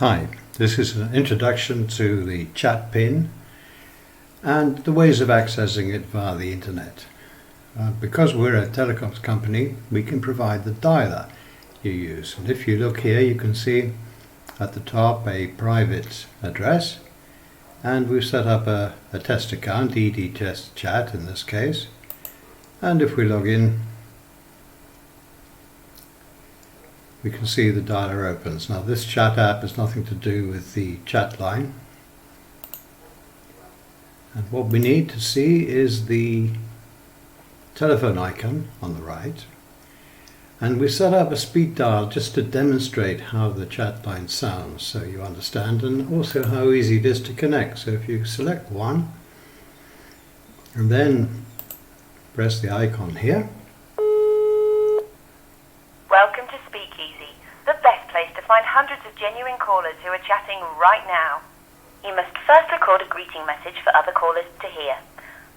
Hi, this is an introduction to the chat pin and the ways of accessing it via the internet. Because we're a telecoms company, we can provide the dialer you use. And if you look here, you can see at the top a private address, and we've set up a test account, justchat in this case. And if we log in, we can see the dialer opens. Now this chat app has nothing to do with the chat line. And what we need to see is the telephone icon on the right. And we set up a speed dial just to demonstrate how the chat line sounds, so you understand, and also how easy it is to connect. So if you select one and then press the icon here. Welcome to Speakeasy, the best place to find hundreds of genuine callers who are chatting right now. You must first record a greeting message for other callers to hear.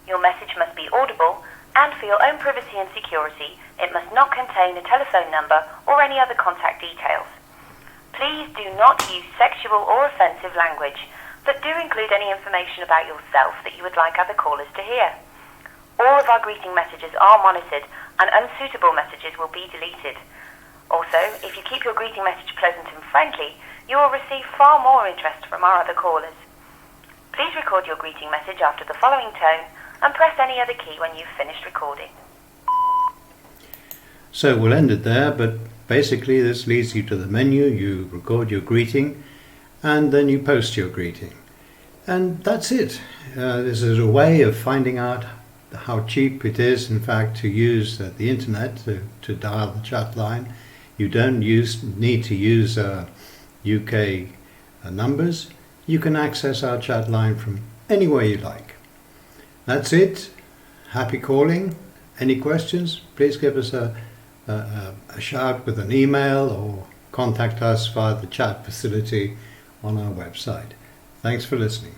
Your message must be audible, and for your own privacy and security, it must not contain a telephone number or any other contact details. Please do not use sexual or offensive language, but do include any information about yourself that you would like other callers to hear. All of our greeting messages are monitored, and unsuitable messages will be deleted. Also, if you keep your greeting message pleasant and friendly, you will receive far more interest from our other callers. Please record your greeting message after the following tone and press any other key when you've finished recording. So we'll end it there, but basically this leads you to the menu. You record your greeting and then you post your greeting. And that's it. This is a way of finding out how cheap it is, in fact, to use the internet to dial the chat line. You don't need to use UK numbers. You can access our chat line from anywhere you like. That's it. Happy calling. Any questions? Please give us a shout with an email or contact us via the chat facility on our website. Thanks for listening.